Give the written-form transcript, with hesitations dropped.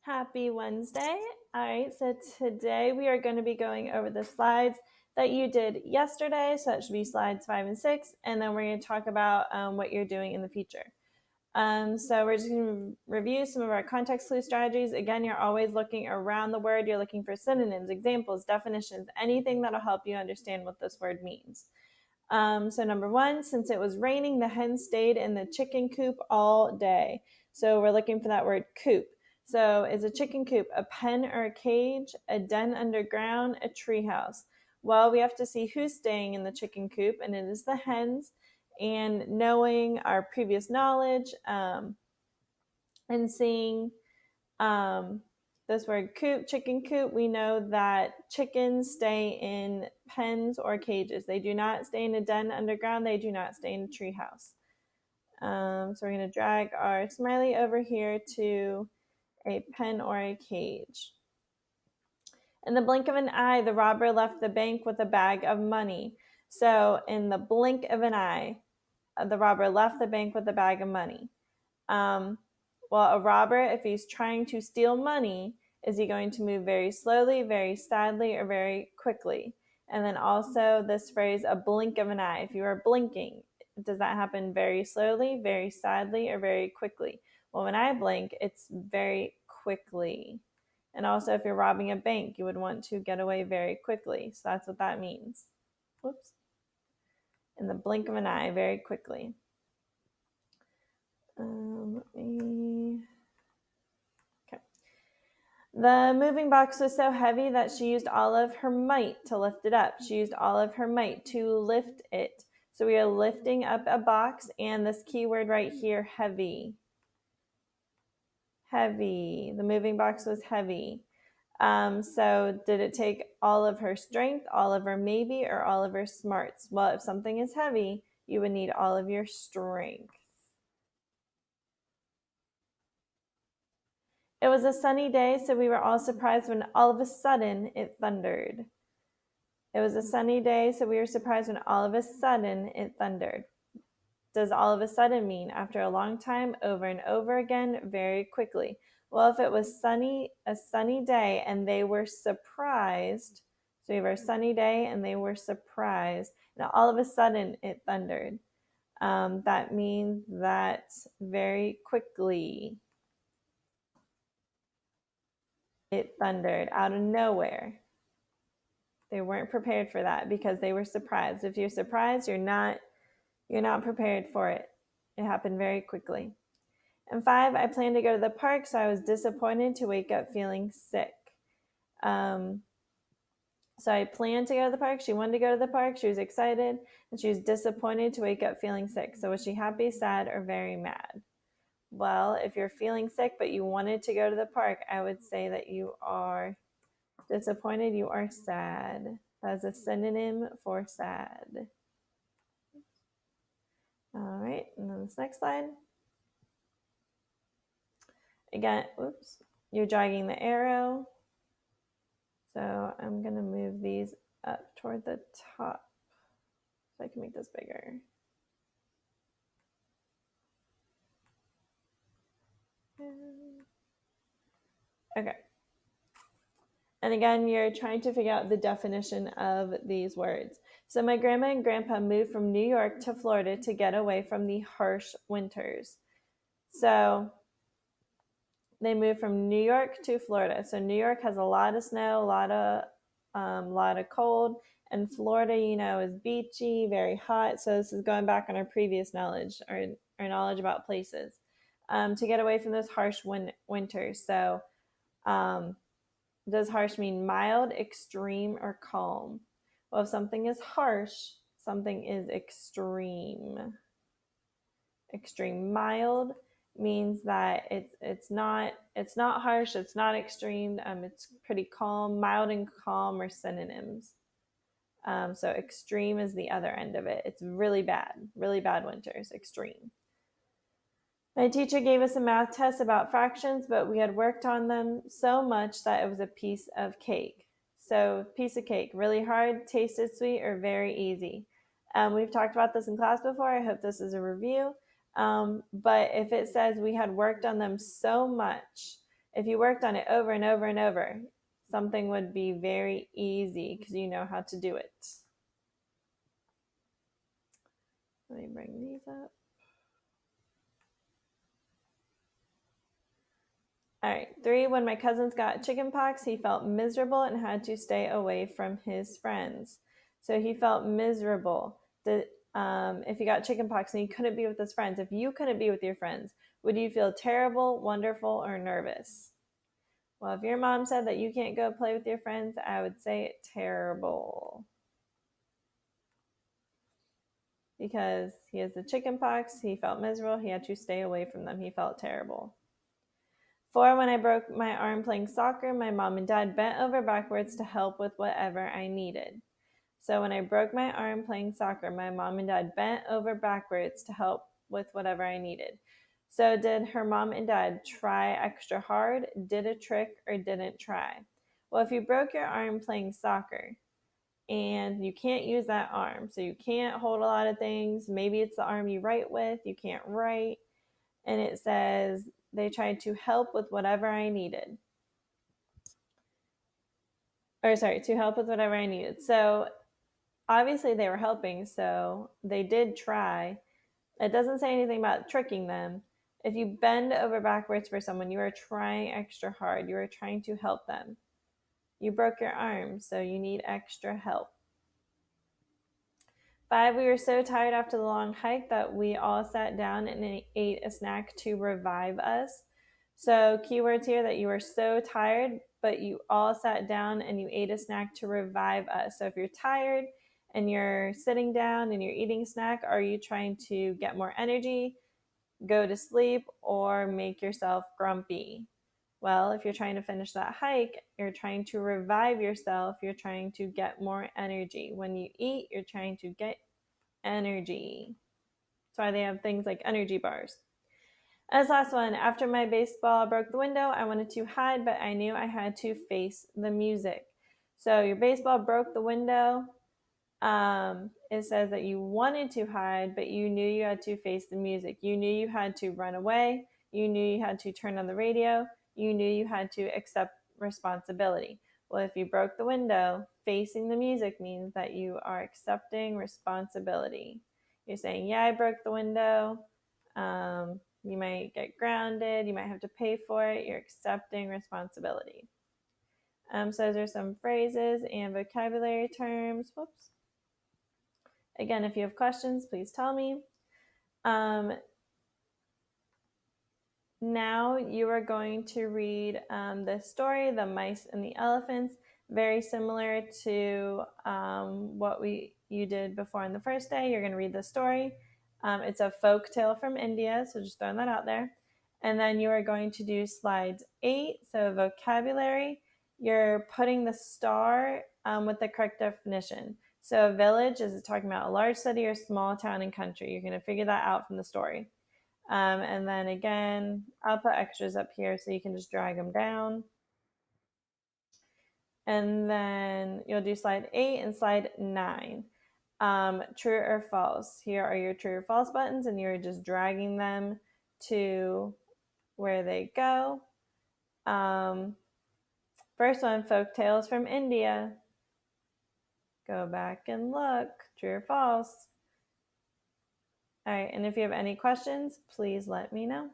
Happy Wednesday. All right, so today we are going to be going over the slides that you did yesterday. So that should be slides 5 and 6. And then we're going to talk about what you're doing in the future. So we're just going to review some of our context clue strategies. Again, you're always looking around the word. You're looking for synonyms, examples, definitions, anything that'll help you understand what this word means. So number one, since it was raining, the hen stayed in the chicken coop all day. So we're looking for that word coop. So is a chicken coop a pen or a cage, a den underground, a treehouse? Well, we have to see who's staying in the chicken coop, and it is the hens. And knowing our previous knowledge and seeing this word coop, chicken coop, we know that chickens stay in pens or cages. They do not stay in a den underground. They do not stay in a treehouse. So we're going to drag our smiley over here to a pen or a cage. In the blink of an eye, the robber left the bank with a bag of money. So in the blink of an eye, the robber left the bank with a bag of money. Well, a robber, if he's trying to steal money, is he going to move very slowly, very sadly, or very quickly? And then also this phrase, a blink of an eye. If you are blinking, does that happen very slowly, very sadly, or very quickly? Well, when I blink, it's very quickly. And also, if you're robbing a bank, you would want to get away very quickly. So that's what that means. Whoops. In the blink of an eye, very quickly. The moving box was so heavy that she used all of her might to lift it up. She used all of her might to lift it. So we are lifting up a box, and this keyword right here, heavy. Heavy. The moving box was heavy. So did it take all of her strength, all of her maybe, or all of her smarts? Well, if something is heavy, you would need all of your strength. It was a sunny day, so we were all surprised when all of a sudden it thundered. It was a sunny day, so we were surprised when all of a sudden it thundered. Does all of a sudden mean after a long time, over and over again, very quickly? Well, if it was sunny, a sunny day, and they were surprised, so we have our sunny day and they were surprised, and all of a sudden it thundered. That means that very quickly it thundered out of nowhere. They weren't prepared for that because they were surprised. If you're surprised, you're not prepared for it. It happened very quickly. And 5, I planned to go to the park, so I was disappointed to wake up feeling sick. So I planned to go to the park. She wanted to go to the park. She was excited, and she was disappointed to wake up feeling sick. So was she happy, sad, or very mad? Well, if you're feeling sick but you wanted to go to the park, I would say that you are disappointed, you are sad. That's a synonym for sad. All right, and then this next slide. Again, oops, you're dragging the arrow. So I'm going to move these up toward the top so I can make this bigger. Okay. And again, you're trying to figure out the definition of these words. So my grandma and grandpa moved from New York to Florida to get away from the harsh winters. So they moved from New York to Florida. So New York has a lot of snow, a lot of cold, and Florida, is beachy, very hot. So this is going back on our previous knowledge, or our knowledge about places, to get away from those harsh winters. So does harsh mean mild, extreme, or calm? Well, if something is harsh, something is extreme. Extreme. Mild means that it's not harsh, it's not extreme, it's pretty calm. Mild and calm are synonyms. So extreme is the other end of it. It's really bad winters, extreme. My teacher gave us a math test about fractions, but we had worked on them so much that it was a piece of cake. So piece of cake, really hard, tasted sweet, or very easy. We've talked about this in class before. I hope this is a review. But if it says we had worked on them so much, If you worked on it over and over and over, something would be very easy because you know how to do it. Let me bring these up. All right, 3, when my cousins got chickenpox, he felt miserable and had to stay away from his friends. So he felt miserable. If he got chickenpox and he couldn't be with his friends, if you couldn't be with your friends, would you feel terrible, wonderful, or nervous? Well, if your mom said that you can't go play with your friends, I would say terrible. Because he has the chickenpox, he felt miserable, he had to stay away from them, he felt terrible. 4, when I broke my arm playing soccer, my mom and dad bent over backwards to help with whatever I needed. So when I broke my arm playing soccer, my mom and dad bent over backwards to help with whatever I needed. So did her mom and dad try extra hard, did a trick, or didn't try? Well, if you broke your arm playing soccer and you can't use that arm, so you can't hold a lot of things, maybe it's the arm you write with, you can't write, and it says they tried to help with whatever I needed. Or sorry, to help with whatever I needed. So obviously they were helping, so they did try. It doesn't say anything about tricking them. If you bend over backwards for someone, you are trying extra hard. You are trying to help them. You broke your arm, so you need extra help. 5, we were so tired after the long hike that we all sat down and ate a snack to revive us. So, keywords here that you were so tired, but you all sat down and you ate a snack to revive us. So, if you're tired and you're sitting down and you're eating a snack, are you trying to get more energy, go to sleep, or make yourself grumpy? Well, if you're trying to finish that hike, you're trying to revive yourself, you're trying to get more energy. When you eat, you're trying to get energy. That's why they have things like energy bars. As last one, after my baseball broke the window, I wanted to hide, but I knew I had to face the music. So your baseball broke the window. It says that you wanted to hide, but you knew you had to face the music. You knew you had to run away. You knew you had to turn on the radio. You knew you had to accept responsibility. Well, if you broke the window, facing the music means that you are accepting responsibility. You're saying, yeah, I broke the window. You might get grounded. You might have to pay for it. You're accepting responsibility. So those are some phrases and vocabulary terms. Whoops. Again, if you have questions, please tell me. Now you are going to read the story, The Mice and the Elephants, very similar to what you did before on the first day. You're going to read the story. It's a folk tale from India, so just throwing that out there. And then you are going to do slides 8, so vocabulary. You're putting the star with the correct definition. So a village is talking about a large city or small town and country. You're going to figure that out from the story. And then again, I'll put extras up here so you can just drag them down. And then you'll do slide 8 and slide 9. True or false. Here are your true or false buttons, and you're just dragging them to where they go. First one, folk tales from India. Go back and look. True or false. All right, and if you have any questions, please let me know.